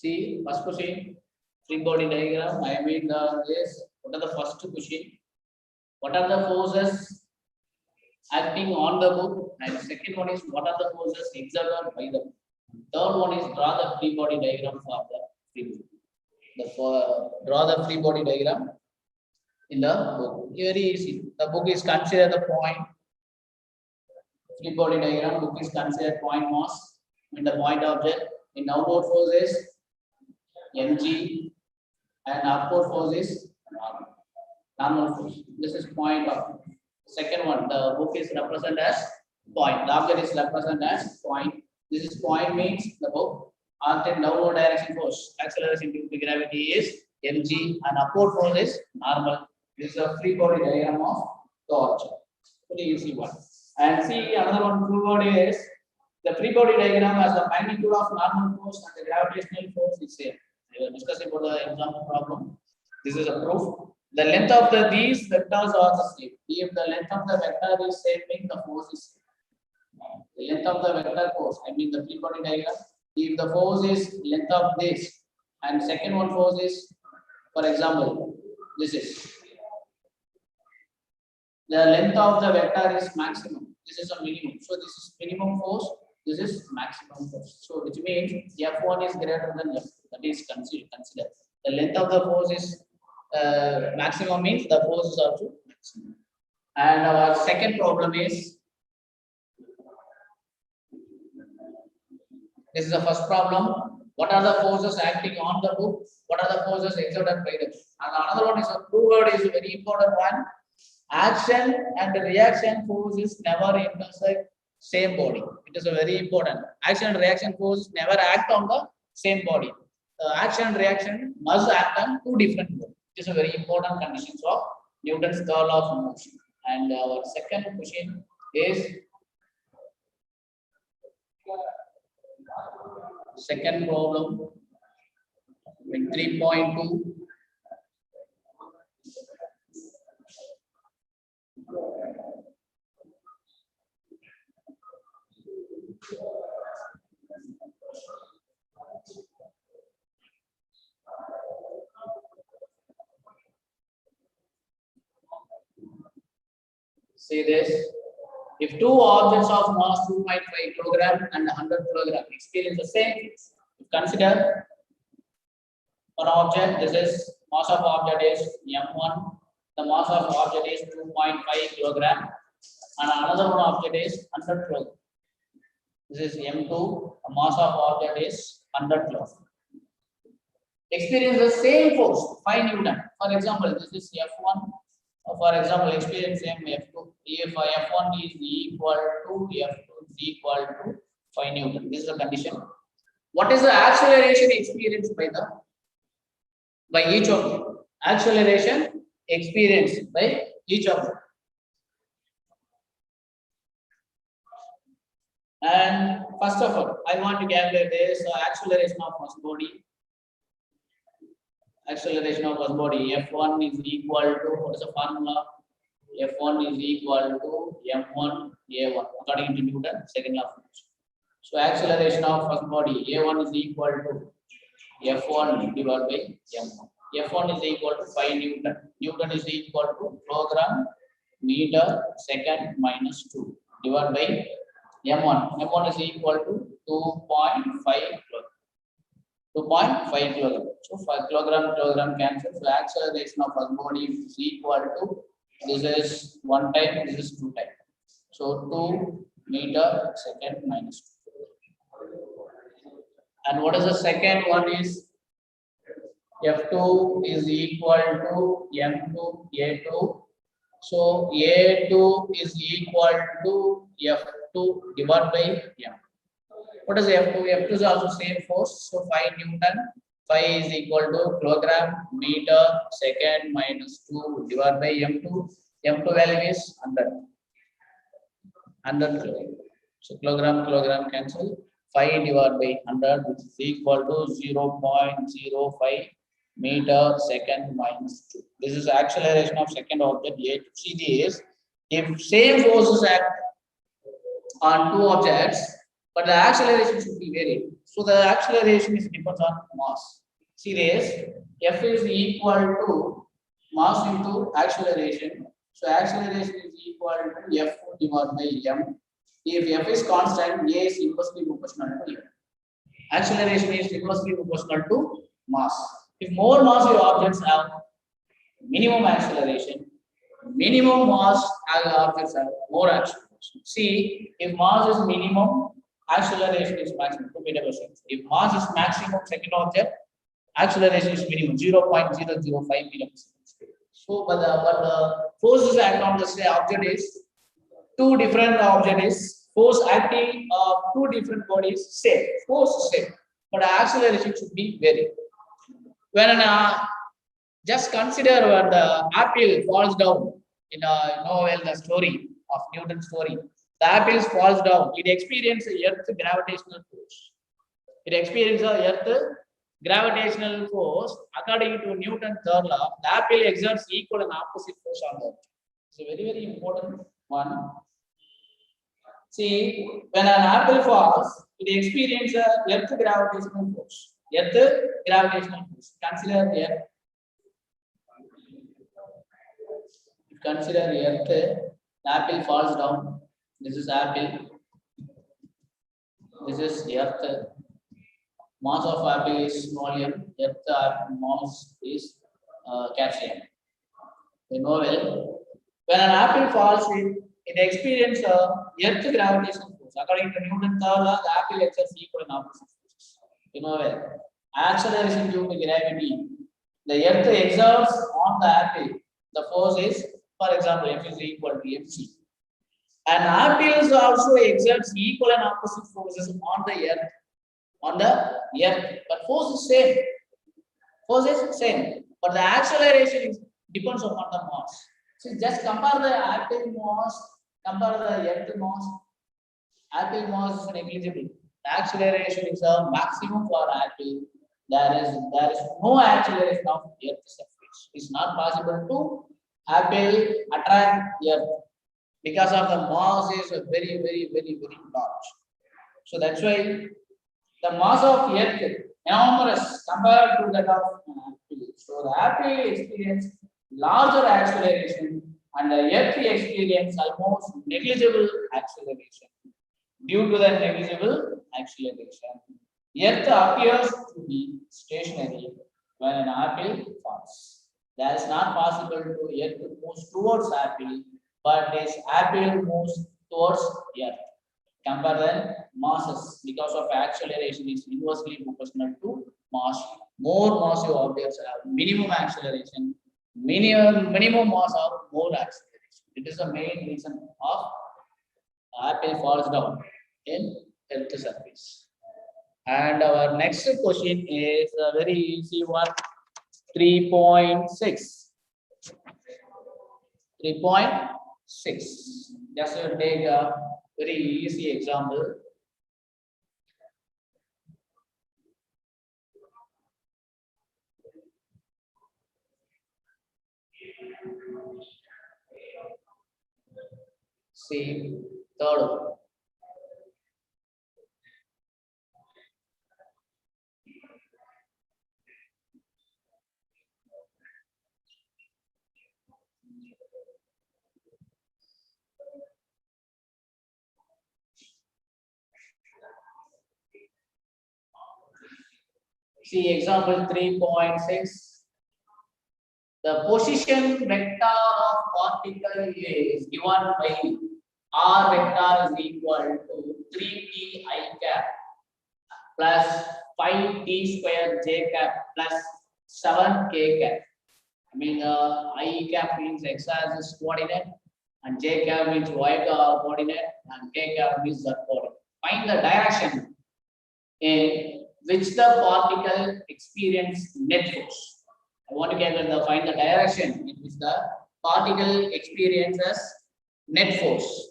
See, first question, free body diagram. I mean, this. What are the first question? What are the forces acting on the book? And second one is what are the forces exerted by the book? Third one is draw the free body diagram for the free book. Draw the free body diagram in the book. Very easy. The book is considered the point. Free body diagram book is considered point mass in the point object. In outward forces mg and upward force is normal force. This is point of second one. The book is represented as point. The object is represented as point. This is point means the book. Acting downward direction force, acceleration due to gravity is mg and upward force is normal. This is a free body diagram of the object. Pretty easy one. And see another one. Free body is the free body diagram has the magnitude of normal force and the gravitational force is same. We will discuss about the example problem. This is a proof. The length of these vectors are the same. If the length of the vector is same, means the force is same. The length of the vector force, I mean the free body diagram. If the force is length of this, and second one force is, for example, this is the length of the vector is maximum. This is a minimum. So this is minimum force. This is maximum force. So which means F1 is greater than F2. That is considered. The length of the force is maximum means the force is also maximum. And our second problem is, this is the first problem. What are the forces acting on the book? What are the forces exerted by them? And another one is a true word is a very important one. Action and reaction forces never intersect same body. It is a very important. Action and reaction forces never act on the same body. The action and reaction must act on two different bodies. It is a very important conditions of Newton's law of motion. And our second question is second problem in 3.2. See this. If two objects of mass 2.5 kg and 100 kg experience the same, consider one object. This is mass of object is m1. The mass of object is 2.5 kg, and another one object is 100 kg. This is m2. The mass of object is 100 kg. Experience the same force 5 Newton. For example, this is F1. For example, experience same F2. If F1 is equal to F2 is equal to 5 Newton. This is the condition. What is the acceleration experienced by each of them? Acceleration experienced by each of them. And first of all, I want to calculate this acceleration of first body. Acceleration of first body F1 is equal to, what is the formula? F1 is equal to M1 A1 according to Newton second law of motion. So acceleration of first body A1 is equal to F1 divided by M1. F1 is equal to 5 Newton. Newton is equal to kilogram meter second minus 2 divided by M1. M1 is equal to 2.5 kilogram. 2.5 kilogram. So 5 kilogram cancel. So acceleration of first body is equal to, this is 1 time, this is 2 time. So 2 meter second minus 2. And what is the second one is F2 is equal to M2 A2. So A2 is equal to F2 divided by M. What is F2? F2 is also same force. So 5 Newton. 5 is equal to kilogram meter second minus 2 divided by M2. M2 value is 100. 100 kilogram. So kilogram cancel. 5 divided by 100, which is equal to 0.05 meter second minus 2. This is acceleration of second object A2. See this. If same forces act on two objects, but the acceleration should be varied. So the acceleration is depends on mass. See this, F is equal to mass into acceleration. So acceleration is equal to F divided by M. If F is constant, A is inversely proportional to M. Acceleration is inversely proportional to mass. If more massive objects have minimum acceleration, minimum mass objects have more acceleration. See, if mass is minimum, acceleration is maximum, 2 meter per second. If mass is maximum, second object, acceleration is minimum, 0.005 meter per second. So, but the forces act on the object is two different objects, force acting two different bodies, same, force same, but acceleration should be varied. When just consider when the apple falls down in a novel, the story of Newton's story. The apple falls down. It experiences Earth's gravitational force. It experiences Earth's gravitational force. According to Newton's third law, the apple exerts equal and opposite force on the earth. It's a very, very important one. See, when an apple falls, it experiences Earth's gravitational force. Earth's gravitational force. Consider Earth. Consider Earth, the apple falls down. This is apple. This is Earth. Mass of apple is small m. Earth mass is calcium. You know well. When an apple falls, it experiences Earth gravitational force. According to Newton's third law, the apple exerts equal and opposite forces. You know well. Acceleration due to gravity. The Earth exerts on the apple. The force is, for example, F is equal to mc. And apples also exerts equal and opposite forces on the earth. But force is same. Force is same. But the acceleration depends upon the mass. So just compare the apple mass, compare the earth mass. Apple mass is negligible. The acceleration is a maximum for apple. There is no acceleration of earth surface. It's not possible to apple attract Earth because of the mass is very, very, very, very large. So that's why the mass of Earth enormous compared to that of apple. So the apple experience larger acceleration and the Earth experience almost negligible acceleration. Due to the negligible acceleration, Earth appears to be stationary when an apple falls. That is not possible to Earth moves towards apple, but this apple moves towards Earth. Compare the masses because of acceleration is inversely proportional to mass. More massive objects have minimum acceleration, minimum mass of more acceleration. It is the main reason of apple falls down in Earth surface. And our next question is a very easy one. 3.6. 3.6. Just to take a very easy example. See, third one. See example 3.6. The position vector of particle is given by r vector is equal to 3p I cap plus 5t square j cap plus 7k cap. I mean, I cap means x axis coordinate and j cap means y coordinate and k cap means z coordinate. Find the direction in which the particle experience net force. I want to find the direction in which the particle experiences net force.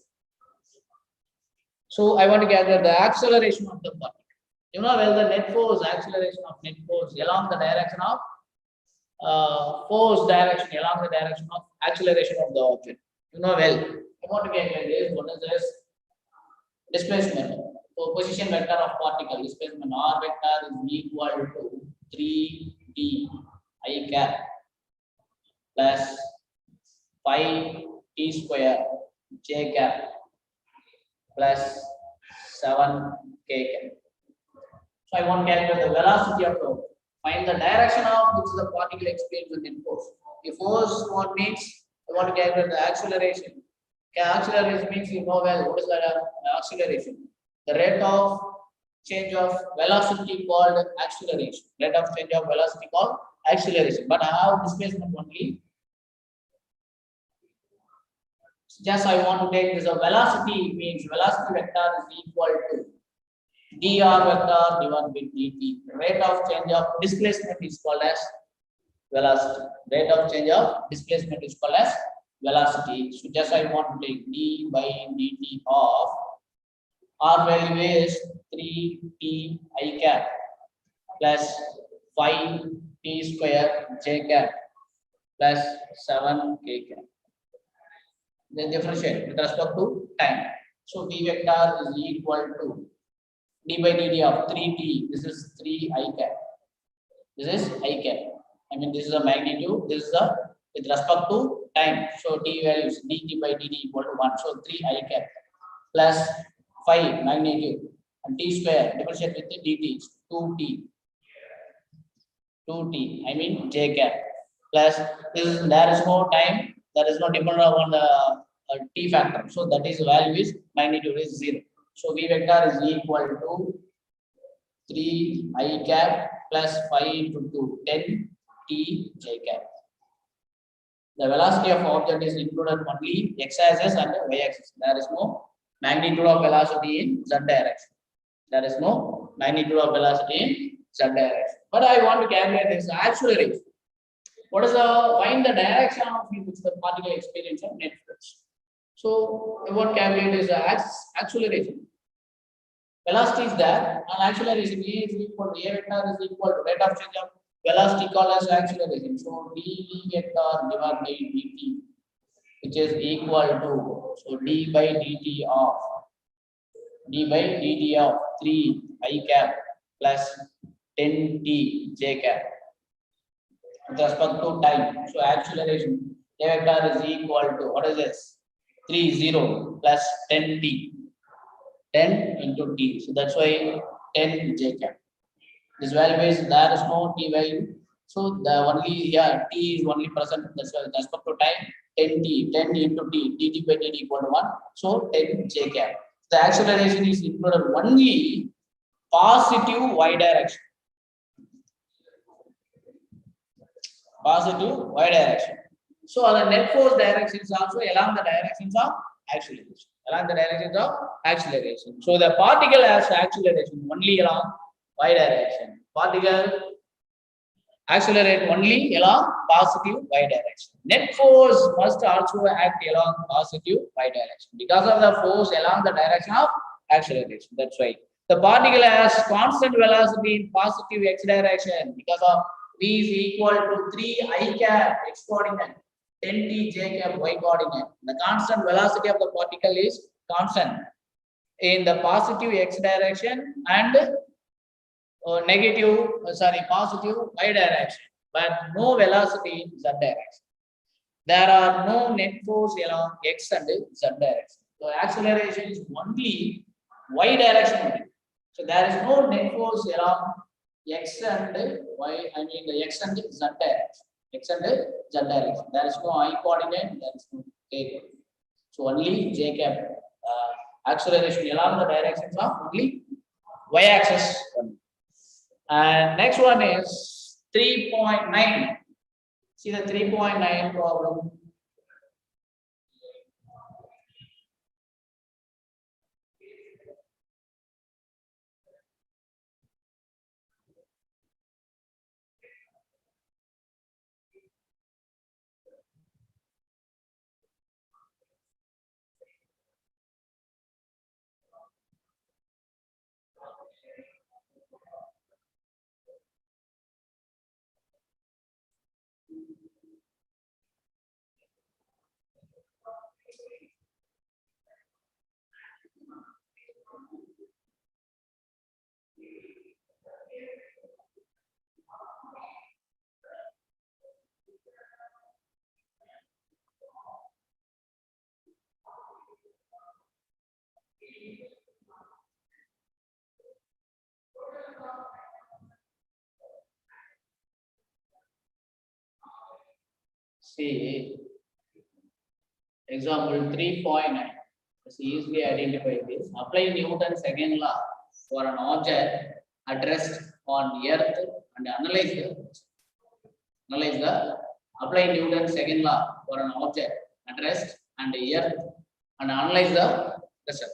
So I want to gather the acceleration of the particle. You know, well, the net force, acceleration of net force along the direction of force direction, along the direction of acceleration of the object. You know, well, I want to get like this. What is this? Displacement. So position vector of particle, displacement r vector is equal to 3d I cap plus 5 t square j cap plus 7 k cap. So I want to calculate the velocity of the, find the direction of which the particle experiences in force. The force what means I want to calculate the acceleration. Acceleration means you know well what is the acceleration. The rate of change of velocity called acceleration. Rate of change of velocity called acceleration. But I have displacement only. Just I want to take this velocity means velocity vector is equal to dr vector divided by dt. Rate of change of displacement is called as velocity. Rate of change of displacement is called as velocity. So just I want to take d by dt of r value is 3t I cap plus 5t square j cap plus 7k cap. Then differentiate with respect to time. So d vector is equal to d by dt of 3t. This is 3 I cap. This is I cap. I mean, this is a magnitude. This is a with respect to time. So t values dt by dt equal to 1. So 3 I cap plus 5 magnitude and t square differentiate with the dt is 2t. 2t. I mean j cap plus this is there is no time. There is no dependent on the t factor. So that is value is magnitude is 0. So v vector is equal to 3 I cap plus 5 into 2 10 t j cap. The velocity of object is included only x-axis and y-axis. There is no magnitude of velocity in z direction. There is no magnitude of velocity in z direction. But I want to calculate this acceleration. What is the find the direction of which the particle experience of net force? So I want to calculate is acceleration. Velocity is there and acceleration is equal to a vector is equal to rate of change of velocity called as acceleration. So d vector divided by dt, which is equal to so d by dt of 3 I cap plus 10 t j cap with respect to time. So acceleration a vector is equal to what is this 30 plus 10 t 10 into t. So that's why 10 j cap. This value is there is no t value. So the only here t is only present. That's why with respect to time 10 into t dt by dt equal to 1. So 10 j cap. The acceleration is included only positive y direction. Positive y direction. So the net force direction is also along the directions of acceleration. Along the directions of acceleration. So the particle has acceleration only along y direction. Particle accelerate only along positive y direction. Net force must also act along positive y direction because of the force along the direction of acceleration. That's why the particle has constant velocity in positive x direction because of v is equal to 3 I cap x coordinate 10 t j cap y coordinate. The constant velocity of the particle is constant in the positive x direction and positive y direction, but no velocity in z direction. There are no net force along x and z direction. So acceleration is only y direction only. So there is no net force along x and y. I mean the x and z direction. X and z direction. There is no I coordinate. There is no k coordinate. So only j cap acceleration along the directions of only y axis. And next one is 3.9. See the 3.9 problem. See, example 3.9. Let's easily identify this. Apply Newton's second law for an object at rest on Earth and analyze the apply Newton's second law for an object at rest and Earth and analyze the result.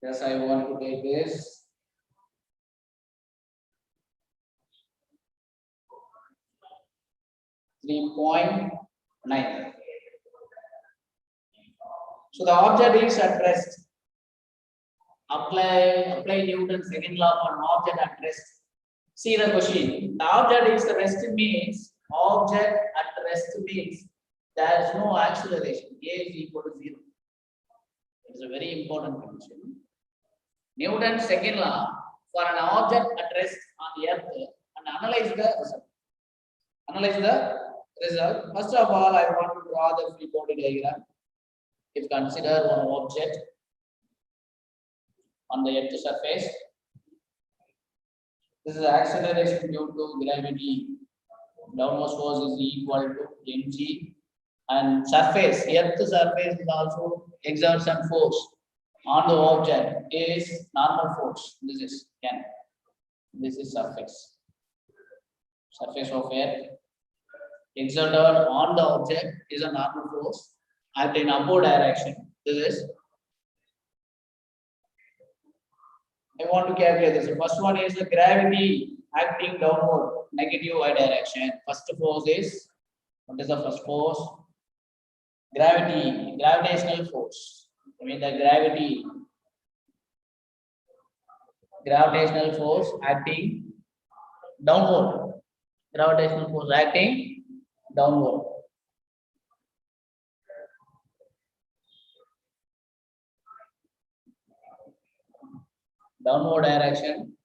Yes, I want to take this. (3.9). So the object is at rest. Apply Newton's second law for an object at rest. See the question. The object is at rest means there is no acceleration. A is equal to 0. It is a very important condition. Newton's second law for an object at rest on the Earth and analyze the result. First of all, I want to draw the free body diagram. If consider one object on the Earth surface, this is acceleration due to gravity. Downward force is equal to mg, and surface, Earth surface is also exerts some force on the object is normal force. This is surface of Earth. Exerted on the object is a normal force acting in upward direction. I want to calculate this. The first one is the gravity acting downward, negative y direction. First force is, what is the first force? Gravitational force. I mean the gravitational force acting downward. Gravitational force acting downward. Downward direction.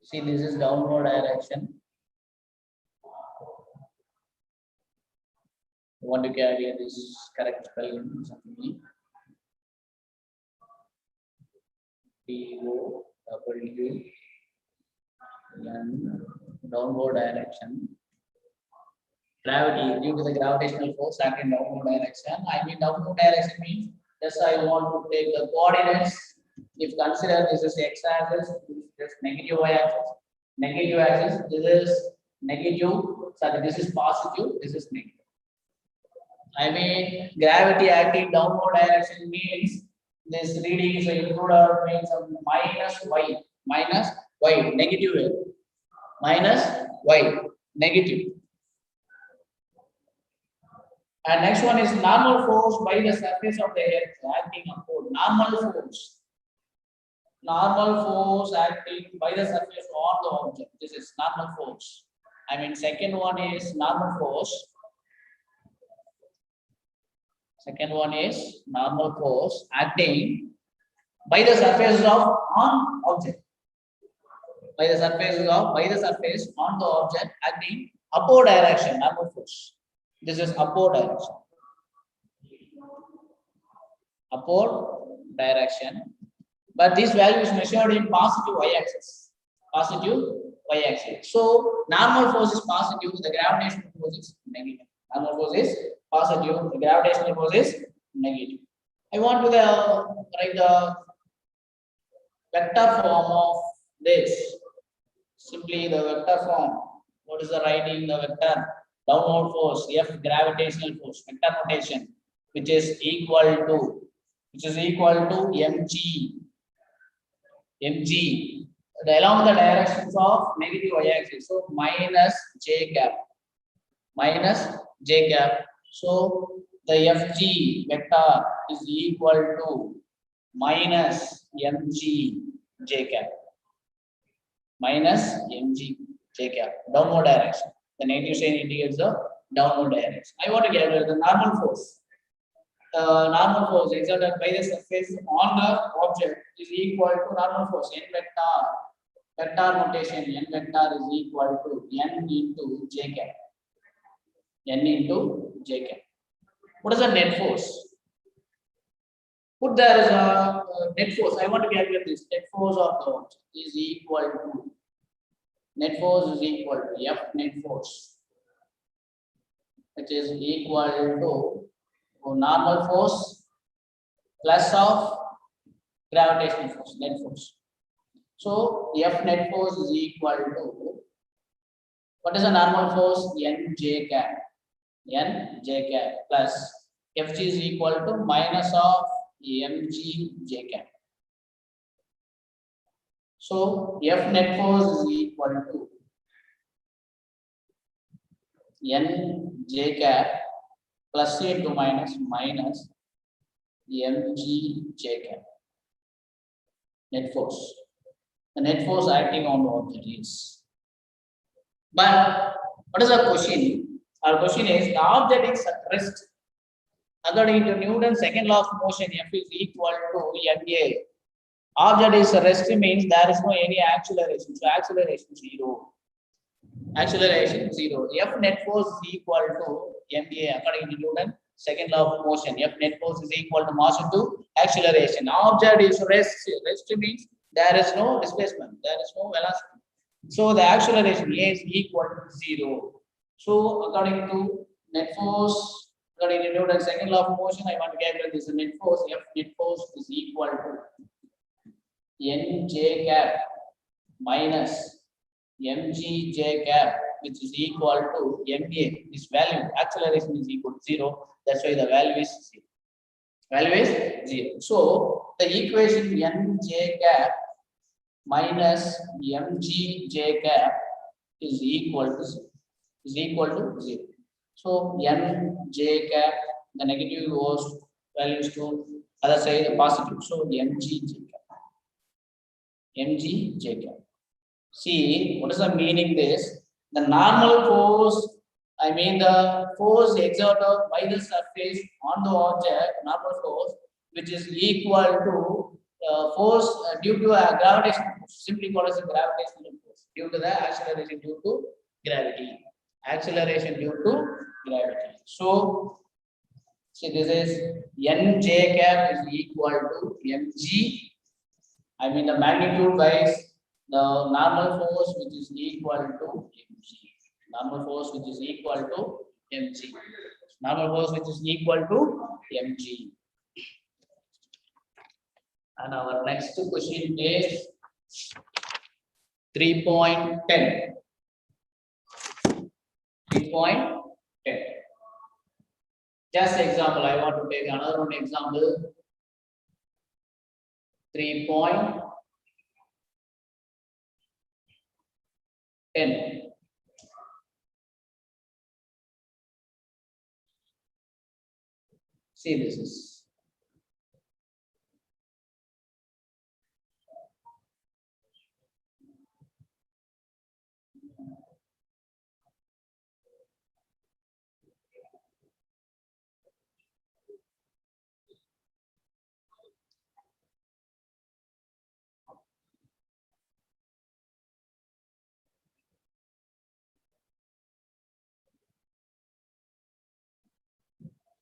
See, this is downward direction. I want to carry this correct spelling. D-O-W-N, downward direction. Gravity, due to the gravitational force acting downward direction. I mean downward direction means just I want to take the coordinates. If consider this is x-axis, this is negative y-axis. Negative axis, this is negative. Sorry, this is positive. This is negative. I mean gravity acting downward direction means this reading is included means of minus y, negative, minus y, negative. And next one is normal force by the surface of the Earth acting upward. Normal force acting by the surface on the object. This is normal force. I mean, second one is normal force. Second one is normal force acting by the surface of on object. By the surface on the object acting upward direction. Normal force. This is upward direction. But this value is measured in positive y-axis. So normal force is positive, the gravitational force is negative. Normal force is positive, the gravitational force is negative. I want to write the vector form of this. Simply the vector form. What is the writing? The vector downward force, F gravitational force, vector notation, which is equal to mg along the directions of negative y-axis. So minus j cap. So the fg vector is equal to minus mg j cap. Downward direction. The negative sign indicates the downward direction. I want to calculate the normal force. normal force exerted by the surface on the object is equal to normal force n vector. Vector notation n vector is equal to n into j cap. N into j cap. What is the net force? Put there is a net force. I want to calculate this. Net force of the object is equal to net force is equal to F net force, which is equal to normal force plus of gravitational force, net force. So F net force is equal to, what is the normal force? N j cap. N j cap plus Fg is equal to minus of mg j cap. So F net force is equal to N j cap plus into minus mg j cap. Net force. The net force acting on the object is. But what is our question? Our question is, the object is at rest. According to Newton's second law of motion, F is equal to ma. Object is at rest means there is no any acceleration. So acceleration 0. Acceleration 0. F net force is equal to ma. According to Newton's second law of motion, F net force is equal to mass into acceleration. Object is rest. Rest means there is no displacement. There is no velocity. So the acceleration A is equal to 0. So according to net force, according to Newton's second law of motion, I want to calculate this net force. F net force is equal to N j cap minus mg j cap, which is equal to ma. This value, acceleration is equal to 0. That's why the value is 0. Value is 0. So the equation n j cap minus mg j cap is equal to 0. Is equal to 0. So n j cap, the negative goes values to other side, the positive. So mg j cap. Mg j cap. See, what is the meaning this? The normal force, I mean the force exerted by the surface on the object, normal force, which is equal to force due to a gravitational force, simply called as a gravitational force, due to the acceleration due to gravity. Acceleration due to gravity. So, see, this is n j cap is equal to mg. I mean the magnitude wise, the normal force which is equal to mg. Normal force which is equal to mg. Normal force which is equal to mg. And our next question is 3.10. 3.10. Just example, I want to take another one example. 3.10. See, this is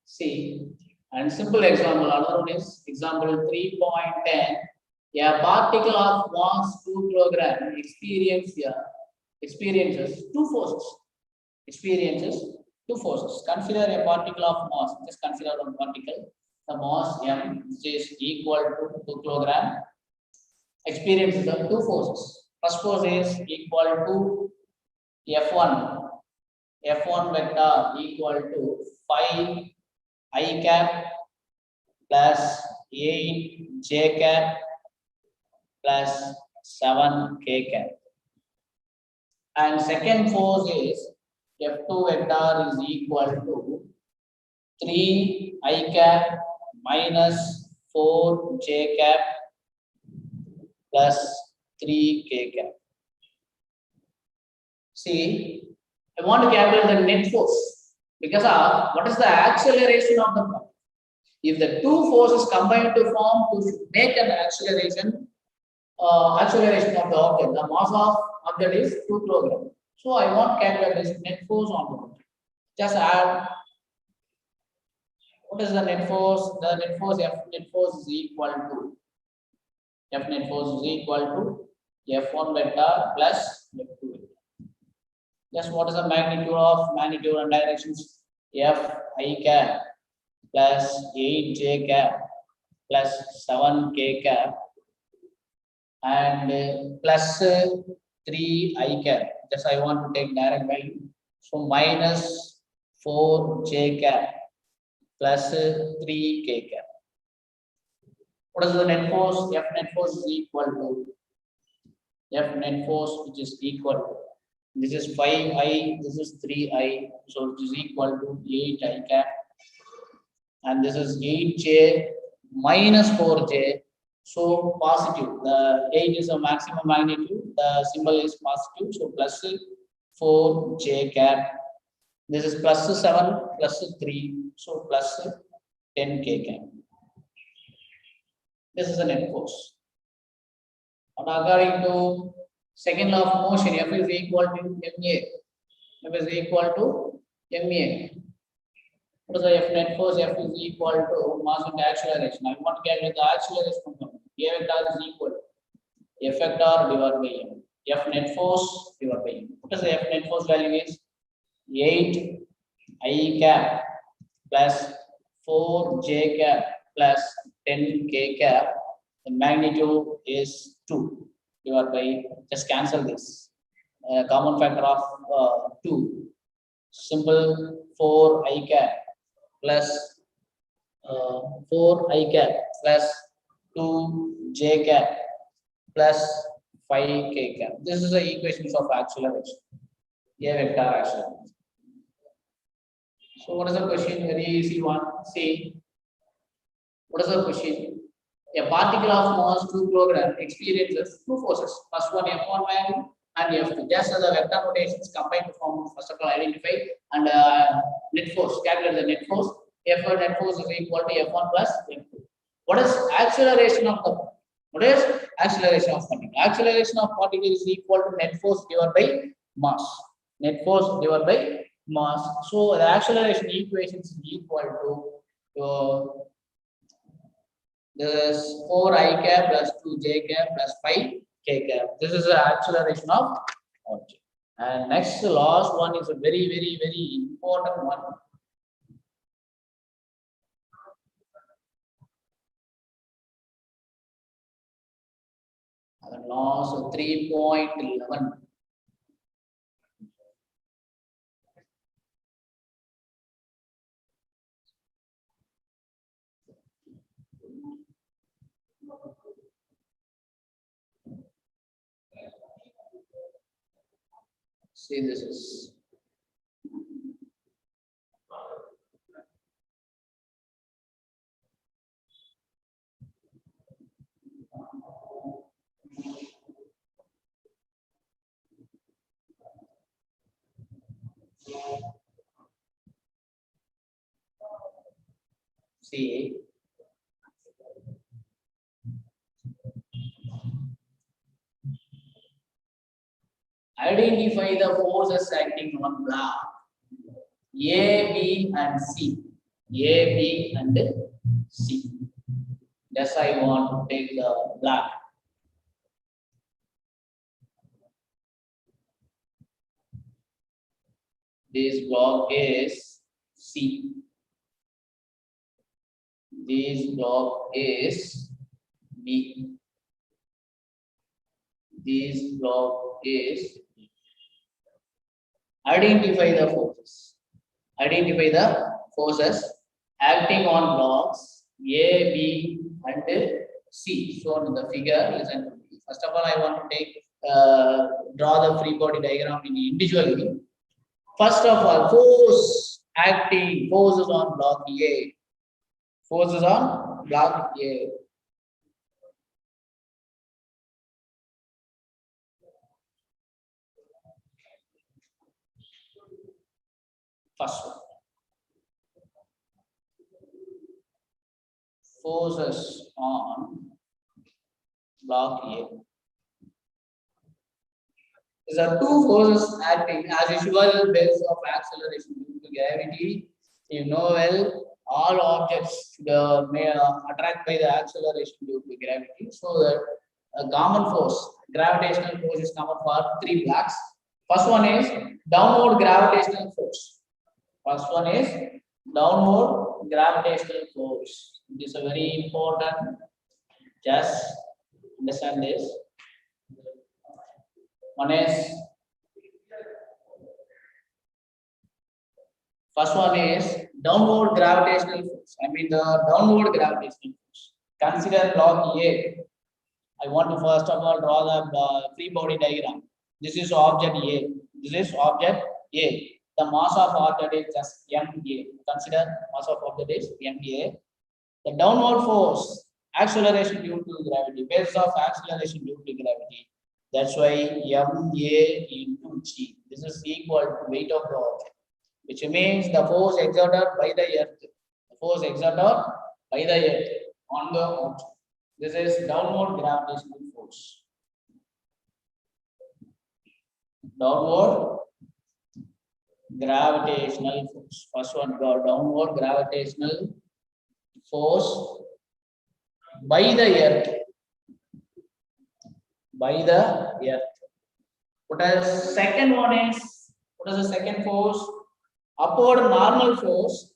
see, and simple example, another one is example 3.10. A particle of mass 2 kg experiences two forces. Experiences two forces. Consider a particle of mass. Just consider one particle. The mass m, which is equal to 2 kg, experiences the two forces. First force is equal to F1. F1 vector equal to 5 I cap plus 8 j cap plus 7 k cap. And second force is F2 vector is equal to 3 I cap minus 4 j cap plus 3 k cap. See, I want to calculate the net force because of what is the acceleration of the particle. If the two forces combine to form to make an acceleration, acceleration of the object, the mass of object is 2 kg. So I want to calculate this net force on the object. Just add. What is the net force? The net force F net force is equal to F net force is equal to F1 vector plus F2 vector. Just what is the magnitude and directions? F I cap plus 8j cap plus 7k cap and plus 3I cap. Just I want to take direct value. So minus 4j cap plus 3k cap. What is the net force? F net force is equal to F net force, which is equal to, this is 5I, this is 3I, so it is equal to 8I cap, and this is 8j minus 4j, so positive. The 8 is a maximum magnitude, the symbol is positive, so plus 4j cap. This is plus 7 plus 3, so plus 10k cap. This is the net force. And according to second law of motion, F is equal to ma. F is equal to ma. What is the F net force? F is equal to mass into acceleration. I want to calculate the acceleration component. A vector is equal to F vector divided by m. F net force divided by m. What is the F net force value is? 8 I cap plus 4 j cap plus 10 k cap. The magnitude is 2 divided by, just cancel this. Common factor of 2. Simple 4 I cap plus 4 I cap plus 2 j cap plus 5 k cap. This is the equations of acceleration. A vector acceleration. So what is the question? Very easy one. See, what is the question? A particle of mass 2 kg experiences two forces. First one F1 value and F2. Just the vector notations combined to form, first of all, identify and net force. Calculate the net force. F1 net force is equal to F1 plus F2. What is acceleration of the? What is acceleration of particle? Acceleration of particle is equal to net force divided by mass. Net force divided by mass. So the acceleration equation is equal to this 4 I cap plus 2 j cap plus 5 k cap. This is the acceleration of object. And next, the last one is a very, very, very important one. And last 3.11. See, this is see. Identify the forces acting on block A, B, and C. A, B, and C. Thus, I want to take the block. This block is C. This block is B. This block is B. Identify the forces. Identify the forces acting on blocks A, B, and C. Shown in the figure. Listen to me. First of all, I want to take draw the free body diagram individually. First of all, forces on block A. Forces on block A. First one. forces on block A. There are two forces acting as usual based of acceleration due to gravity. You know well, all objects should may attract by the acceleration due to gravity. So that a common force, gravitational force is common for three blocks. First one is downward gravitational force. First one is downward gravitational force. It is a very important. Just understand this. One is first one is downward gravitational force. I mean the downward gravitational force. Consider block A. I want to first of all draw the free body diagram. This is object A. This is object A. The mass of object is just MA. Consider mass of object is MA. The downward force, acceleration due to gravity, base of acceleration due to gravity. That's why MA into G. This is equal to weight of the object, which means the force exerted by the earth. The force exerted by the earth on the object. This is downward gravitational force. Downward gravitational force. First one, downward gravitational force by the earth. By the earth. What is second one is, what is the second force? Upward normal force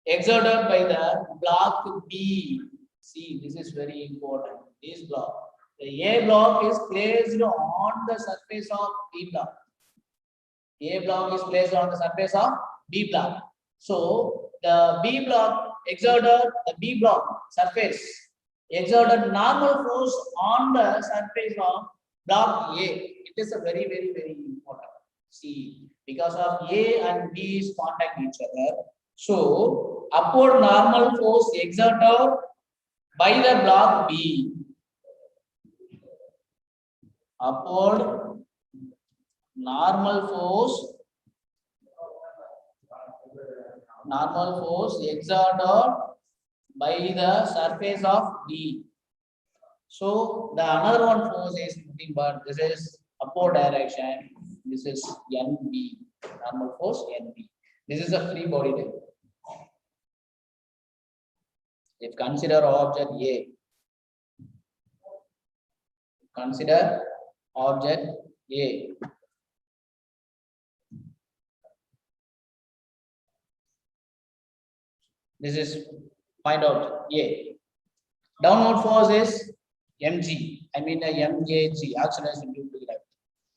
exerted by the block B. See, this is very important. This block. The A block is placed on the surface of B block. A block is placed on the surface of B block. So the B block exerted, the B block surface exerted normal force on the surface of block A. It is a very, very, very important. See, because of A and B is contact each other. So upward normal force exerted by the block B. Upward normal force exerted by the surface of B. So the another one force is nothing but this is upward direction. This is NB, normal force NB. This is a free body diagram. If consider object A, consider object A. This is find out A. Downward force is mg. I mean mjg, acceleration due to gravity.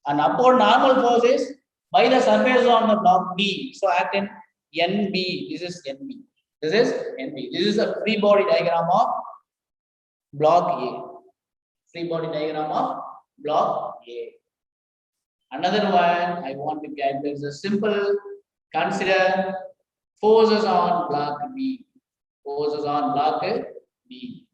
And upward normal force is by the surface on the block B. So act in NB. This is NB. This is NB. This is a free body diagram of block A. Free body diagram of block A. Another one I want to calculate is a simple. Consider forces on block B. Forces on block B.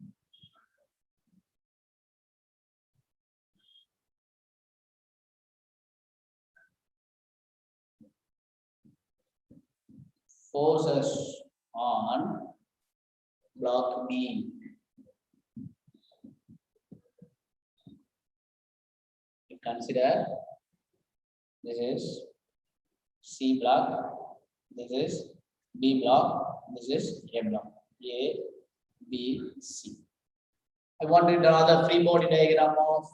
Forces on block B. Consider this is C block, this is B block, this is A block. A, B, C. I want to draw the free body diagram of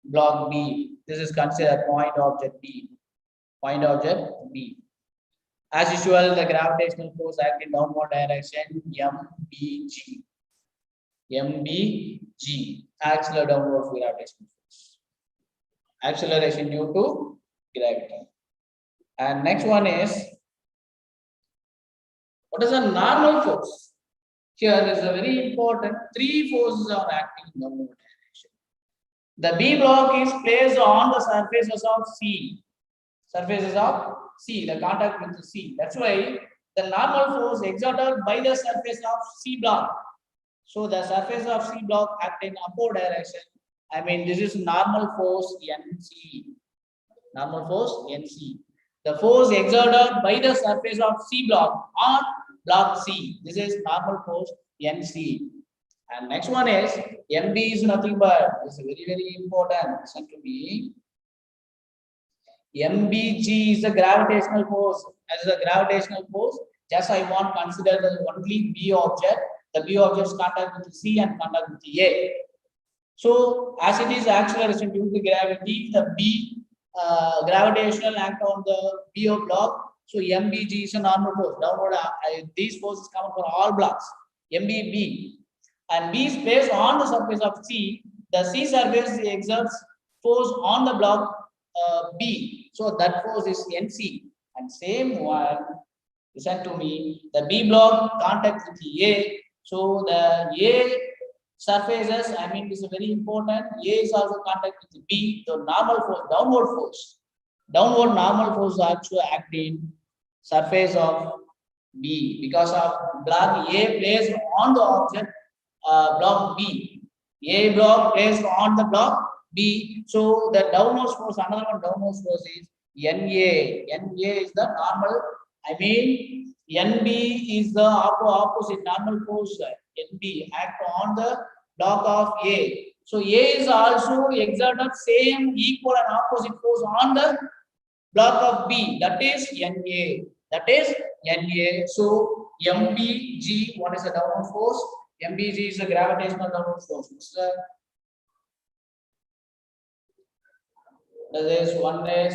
block B. This is considered point object B. Point object B. As usual, the gravitational force acting downward direction MBG. MBG. Axillary downward gravitational force. Acceleration due to gravity. And next one is, what is a normal force? Here is a very important. Three forces are acting in downward direction. The B block is placed on the surfaces of C. Surfaces of C, the contact with the C. That's why the normal force exerted by the surface of C block. So the surface of C block act in upward direction. I mean, this is normal force NC. Normal force NC. The force exerted by the surface of C block on block C. This is normal force NC. And next one is MB is nothing but, it's very important. Listen to me. MBG is the gravitational force. As a gravitational force, just I want to consider the only B object. The B objects contact with C and contact with A. So as it is acceleration due to gravity, the B gravitational act on the B of block. So MBG is a normal force. Downward, these forces come for all blocks. MBB and B is placed on the surface of C. The C surface exerts force on the block B. So that force is NC. And same one, listen to me. The B block contact with A. So the A surfaces, I mean, this is very important. A is also contact with B. The normal force, downward normal force actually acting surface of B because of block A placed on the object block B. A block placed on the block B. So the downward force, another one downward force is NA. NA is the normal. I mean, NB is the opposite normal force. NB act on the block of A. So A is also exerted same equal and opposite force on the block of B. That is NA. That is NA. So MBG, what is the downward force? MBG is the gravitational downward force. That is one is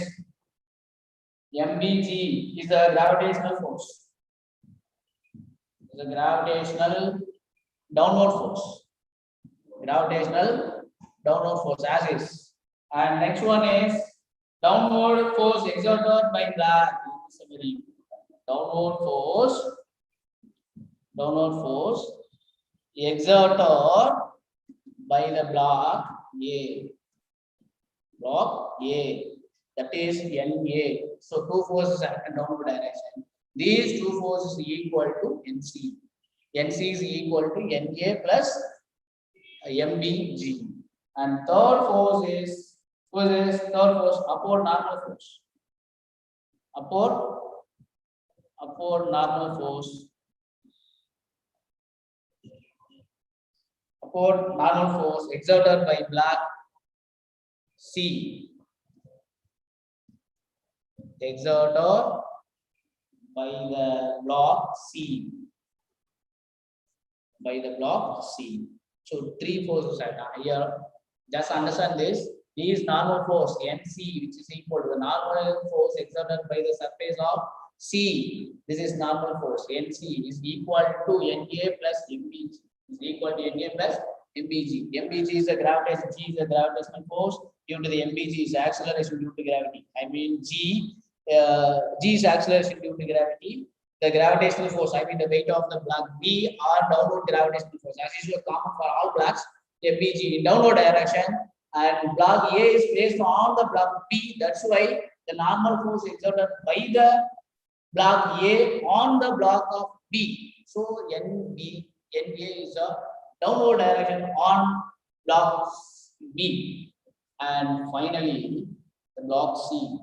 MBG is the gravitational force. The gravitational downward force. Gravitational downward force as is. And next one is downward force exerted by block. Downward force exerted by the block A. Block A. That is NA. So two forces act in downward direction. These two forces equal to NC. NC is equal to NA plus MBG. And third force is upward normal force. Upward normal force. Upward normal force exerted by block C. Exerted by the block C. By the block C. So three forces are here. Just understand this. This normal force NC, which is equal to the normal force exerted by the surface of C. This is normal force. NC is equal to NA plus MBG. Is equal to NA plus MBG. MBG is a gravitational. G is a gravitational force due to the MBG is acceleration due to gravity. I mean G is acceleration due to gravity. The gravitational force, I mean the weight of the block B or downward gravitational force. As usual, common for all blocks, MBG in downward direction, and block A is placed on the block B. That's why the normal force exerted by the block A on the block of B. So NA is a downward direction on block B. And finally, the block C.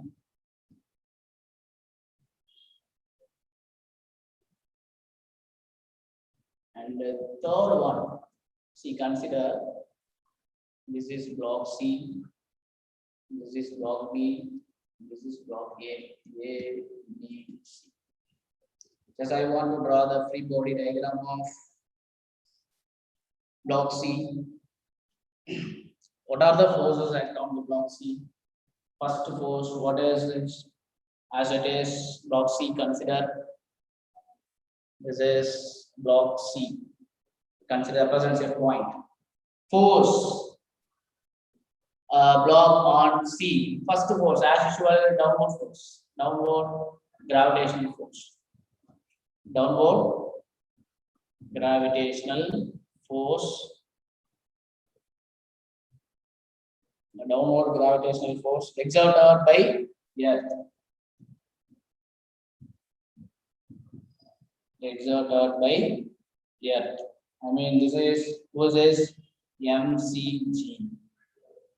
And the third one, see, consider this is block C, this is block B, this is block A, B, C. Just I want to draw the free body diagram of block C. What are the forces act on the block C? First force, what is it? As it is block C, consider this is block C. Consider presence at point. Force block on C. First force, as usual, downward force. Downward gravitational force. Downward gravitational force. Downward gravitational force exerted by Earth. Exerted by Earth. I mean, this is MCG.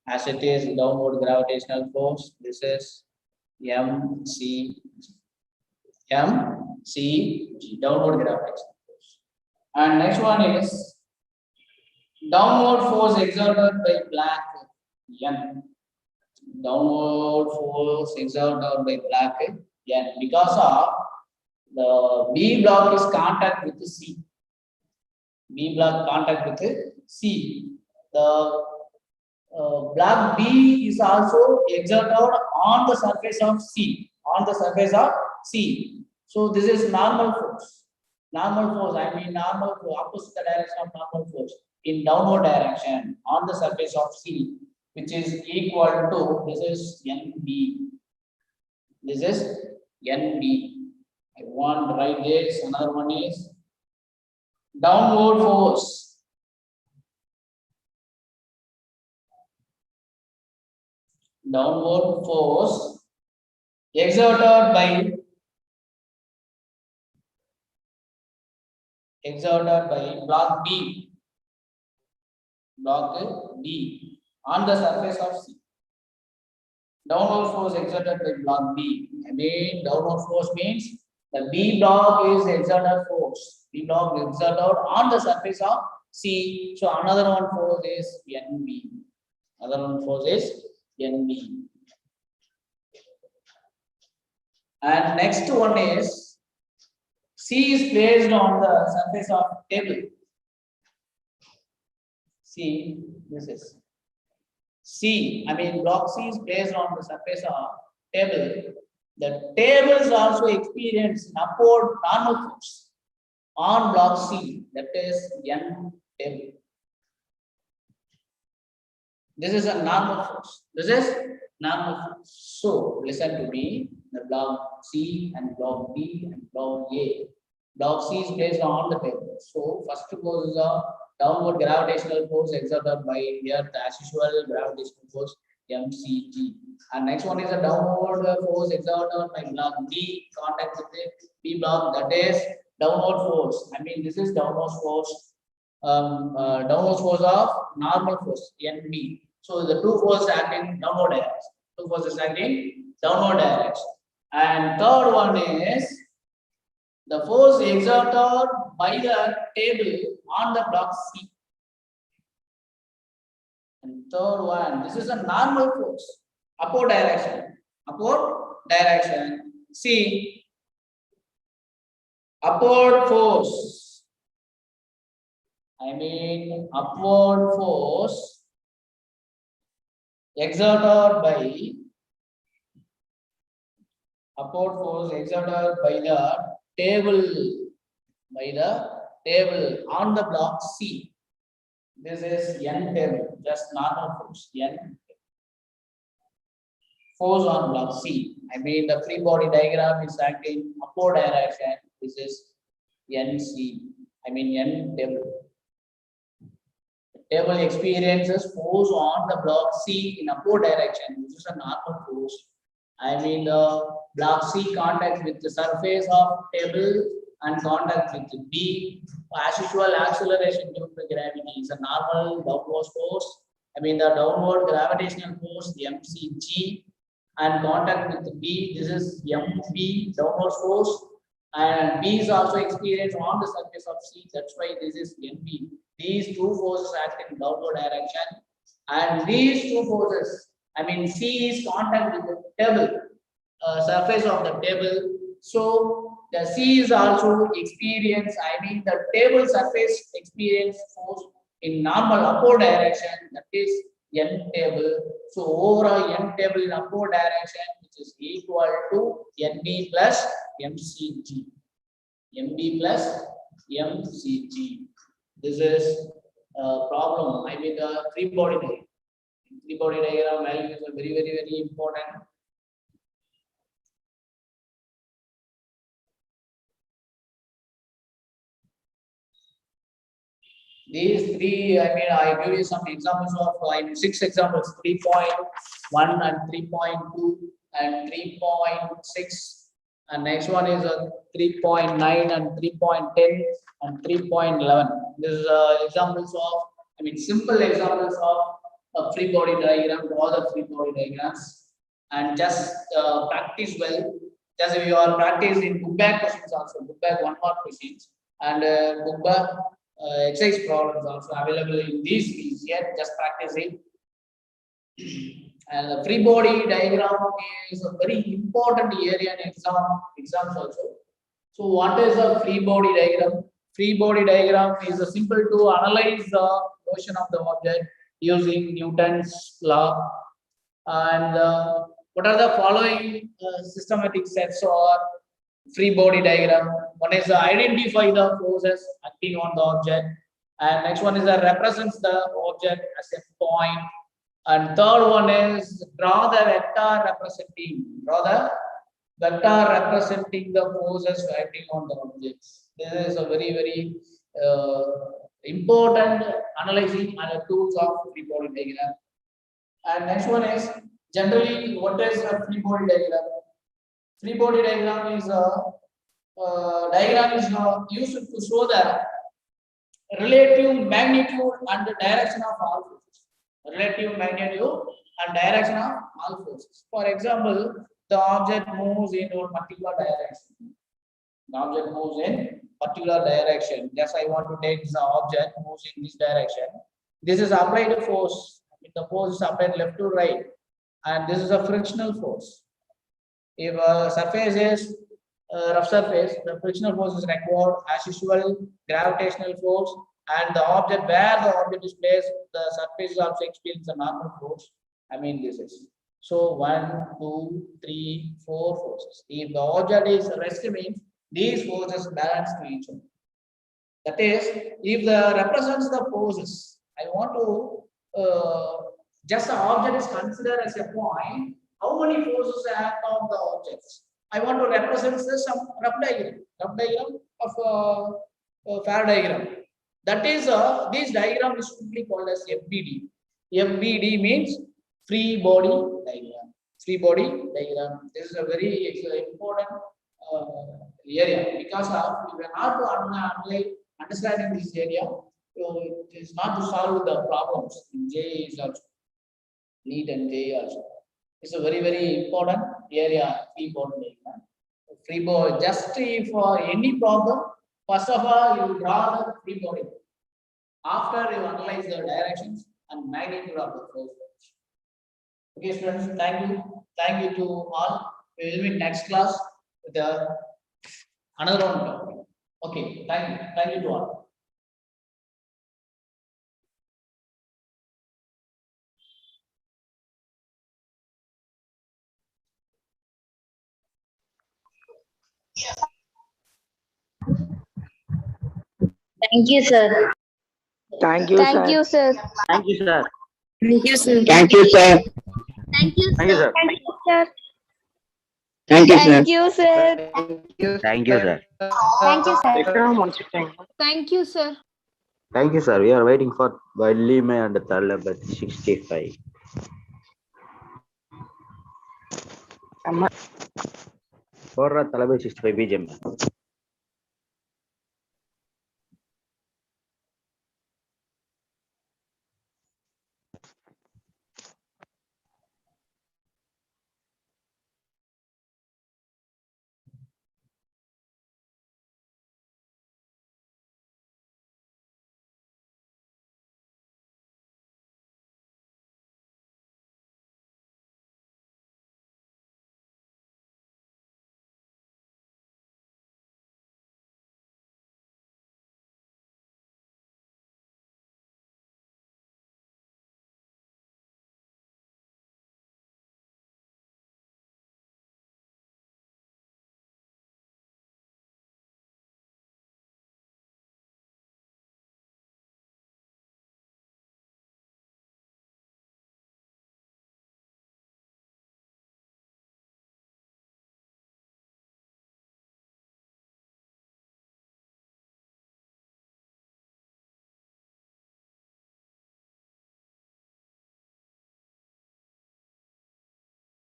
As it is downward gravitational force, this is MCG. MCG, downward gravitational force. And next one is Downward force exerted by black N. Downward force exerted by black N because of the B block is contact with C. B block contact with C. The block B is also exerted on the surface of C. On the surface of C. So this is normal force. Normal force, I mean normal force, opposite the direction of normal force in downward direction on the surface of C, which is equal to, this is NB. This is NB. I want to write this. Another one is downward force. Downward force exerted by block B. Block B on the surface of C. Downward force exerted by block B. I mean, downward force means the B block is exerted force. B block is exerted on the surface of C. So another one force is NB. Another one force is NB. And next one is C is placed on the surface of table. C, this is C. I mean, block C is placed on the surface of table. The tables also experience upward normal force on block C. That is N table. This is a normal force. This is normal force. So listen to me. The block C and block B and block A. Block C is placed on the table. So first force is a downward gravitational force exerted by Earth as usual, gravitational force mcg. And next one is a downward force exerted by block B, contact with the B block, that is downward force. I mean, this is downward force, downward force of normal force NB. So the two forces act in downward direction. Two forces act in downward direction. And third one is the force exerted by the table on the block C. And third one, this is a normal force, upward direction. Upward direction. C. Upward force. I mean, upward force exerted by the table on the block C. This is N table, just normal force. N force on block C. I mean, the free body diagram is acting upward direction. This is NC. I mean, N table. The table experiences force on the block C in upward direction, which is a normal force. I mean, the block C contacts with the surface of table and contact with B. As usual, acceleration due to gravity is a normal downward force. I mean, the downward gravitational force, the mcg, and contact with B. This is mb, downward force. And B is also experienced on the surface of C. That's why this is NB. These two forces act in downward direction. And these two forces, I mean, C is contact with the table, surface of the table. So the C is also experience, I mean, the table surface experience force in normal upward direction, that is N table. So overall N table in upward direction, which is equal to NB plus mcg. NB plus mcg. This is a problem. I mean, the free body diagram. Free body diagram value is a very, very, very important. These three, I mean, I give you some examples of, I mean, 6 examples, 3.1 and 3.2 and 3.6. And next one is a 3.9 and 3.10 and 3.11. This is examples of, I mean, simple examples of a free body diagram, all the free body diagrams. And just practice well. Just if you are practicing book back questions also, book back 1 mark questions. And book back exercise problems also available in these fields. Yet just practice it. And the free body diagram is a very important area in exams also. So what is a free body diagram? Free body diagram is a simple to analyze the motion of the object using Newton's law. And what are the following systematic sets or free body diagram? One is identify the forces acting on the object, and next one is represents the object as a point, and third one is draw the vector representing the forces acting on the objects. This is a very important analyzing and tools of free body diagram. And next one is generally what is a free body diagram? Free body diagram is a used to show the relative magnitude and the direction of all forces. Relative magnitude and direction of all forces. For example, the object moves in a particular direction. The object moves in particular direction. Just I want to take the object moves in this direction. This is applied force. The force is applied left to right, and this is a frictional force. If a surface is rough surface, the frictional force is required as usual, gravitational force, and the object where the object is placed, the surface is also experiences a normal force. I mean, this is so 1, 2, 3, 4 forces. If the object is rest means these forces balance to each other. That is, if the represents the forces, I want to just the object is considered as a point. How many forces act on the objects? I want to represent some rough diagram of a fair diagram. That is, this diagram is simply called as FBD. FBD means free body diagram. Free body diagram. This is a very important area because if we are not to understanding this area, it is not to solve the problems in JEE is also. NEET and JEE also. It's a very important area, free body diagram. Free body, just if any problem, first of all, you draw the free body. After you analyze the directions and magnitude of the force. Okay, students, thank you. Thank you to all. We will meet next class with another one. Okay, thank you. Thank you to all. Thank you, sir. Thank you, Thank sir. you, sir. Thank you, sir. Thank you, sir. Thank you, sir. Thank you, Thank you, sir. Thank you, sir. Thank you, sir. Thank you, sir. Thank you, sir. Thank you, sir. Thank you, sir. We are waiting for Valime and Talabet 65. For Talabet 65 BGM.